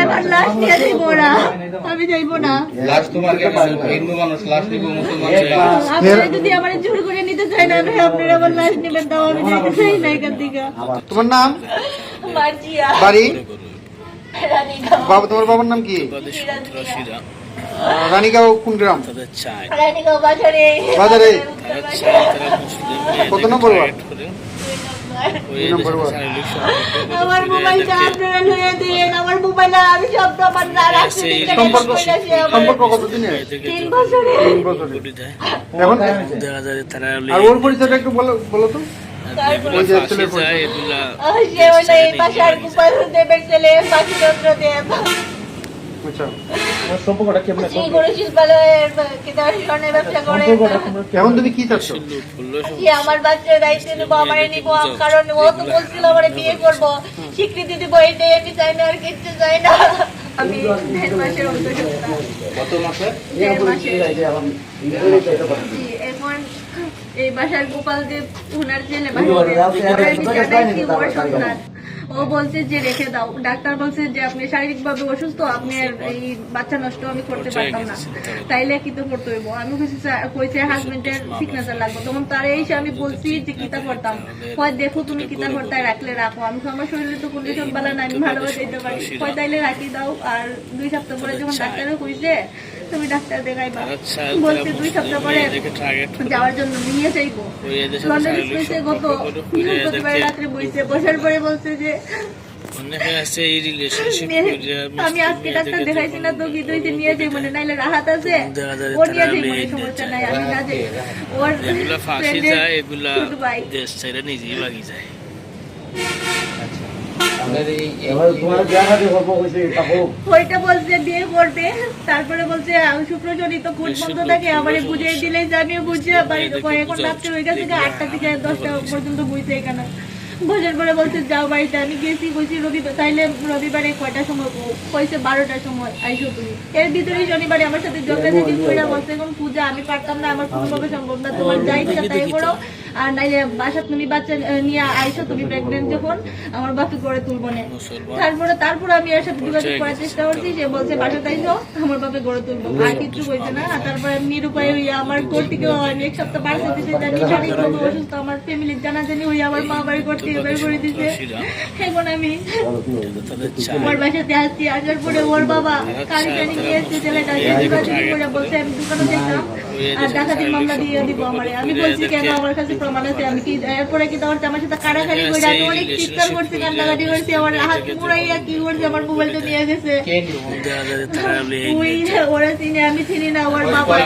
আমার লাশ নিয়ে যাইব না, আমি যাইব না। লাশ তোমার হিন্দু মানুষ লাশ নিব মুসলমান আপনারা যদি আমার জোর করে নিতে চান আমি আপনারা আমার লাশ নেবেন, তাও আমি যেতে চাই না এখান থেকে। তোমার নাম? মার্জিয়া বাড়ি? রানীগাঁও। বাবা, তোমার বাবার নাম কি? রানীগাঁও কোন গ্রাম? রানীগাঁও বাজারে। বাজারে? উত্তর পাশে। কত নম্বর ওয়ার্ড? 2 নম্বর। 2 নম্বর ওয়ার্ড। আমার মোবাইলটা আপনারা লইয়া দিন, আমার মোবাইল আমি সব তো আমার রাখছি। সম্পর্ক কতদিনের? 3 বছরে। 3 বছরের। এখন আর ওর পরিচয়টা একটু বলো তো। ওই যে ছেলের পরিচয়। সে হলো এই বাসার গোপাল দেবের ছেলে বাসুচন্দ্র দেব। আচ্ছা, সম্পর্কটা কেমন? সেই গরু শিল্পালয়ের স্বর্ণের ব্যবসা করে। এখন তুমি কি চাচ্ছ? সে আমার বাচ্চার দায়িত্ব নেবো, আমারে নিবো, কারণ ও তো বলছিল আমারে বিয়ে করবো, স্বীকৃতি দিব, এটাই আমি চাই না, আর কিচ্ছু চাই না। আমি 1.5 মাসের অন্তঃসত্ত্বা। কত মাসে? 1.5 মাসের। জি, এখন এই বাসার গোপাল দেব ওনার ছেলে সন্তান, ও বলছে যে রেখে দাও। ডাক্তার বলছে যে আপনি শারীরিক ভাবে অসুস্থ, আপনি এই বাচ্চা নষ্ট আমি করতে পারতাম না, তাইলে কিন্তু করতে হইব। আমি কইছে হাজবেন্ডের সিগনেচার লাগবে, তখন তারা এসে আমি বলছি যে কিতা করতাম, হয় দেখো তুমি কিতা করতে রাখলে রাখো। আমি আমার শরীরে তো কন্ডিশন ভালো না, আমি ভালোভাবে যেতে পারি, হয় তাইলে রাখি দাও। আর 2 সপ্তাহ পরে যখন ডাক্তারও কইছে তুমি ডাক্তার দেখাইবা, বলছে 2 সপ্তাহ পরে যাওয়ার জন্য নিয়ে যাইবো। লন্ডন এক্সপ্রেসে গত বৃহস্পতিবার রাত্রে বইছে, বসার পরে বলছে যে আমি আজকে ডাক্তার দেখাইছি না তো কি তুই নিয়ে যাই, মানে নাইলে রাহাত আছে ও নিয়ে যাই, মানে সমস্যা নাই, আমি না যাই। ওর ছোট ভাই ওইটা বলছে বিয়ে করবে, তারপরে বলছে শুক্র শনি তো কোর্ট বন্ধ থাকে, আমারে বুঝিয়ে দিলেই যে আমি বুঝে বাড়িতে এখন রাত্রে হয়ে গেছে 8টা থেকে 10টা পর্যন্ত বুঝছে এখানে। বোঝার পরে বলছে যাও বাড়িতে। আমি গেছি, কইছি রবিবার, তাইলে রবিবারে কয়টার সময় কইছে 12টার সময় আইসো তুমি। এর ভিতরেই শনিবারে আমার সাথে ঝগড়াঝাটি কইরা বলছে এখন পূজা আমি পারতাম না, আমার কোনোভাবে সম্ভব না, তোমার যা ইচ্ছা তাই করো, আর নাইলে বাসা তুমি বাচ্চা নিয়ে আইসো, তুমি প্রেগনেন্ট যখন আমার বাপে করে তুলবো না। তারপরে আমি এর সাথে যোগাযোগ করার চেষ্টা করছি, সে বলছে বাসা তাইসো আমার বাপে গড়ে তুলবো, আর কিছু কইছে না। আর তারপরে আমি নিরুপায় হইয়া আমার ঘর থেকে 1 সপ্তাহ বাড়ছে দিতে জানি, শারীরিকভাবে অসুস্থ, আমার ফ্যামিলির জানাজানি হইয়া আমার মা বাড়ি করতে বের করে দিছে। এখন আমি ওর বাসাতে আসছি, আসার পরে ওর বাবা কারি জানি নিয়ে এসছে, ছেলেটা বলছে আমি দোকানে দেখলাম আর ডাকাতির মামলা দিয়ে দিব আমারে। আমি বলছি কেন, আমার কাছে প্রমাণ আছে। আমি কি এরপরে কি তোমার আমার সাথে কারাকারি করে আমি অনেক চিৎকার করছি, কান্নাকাটি করছি, আমার হাত মুড়াইয়া কি করছে, আমার মোবাইলটা নিয়ে গেছে। ওরা চিনে, আমি চিনি না, ওর বাবা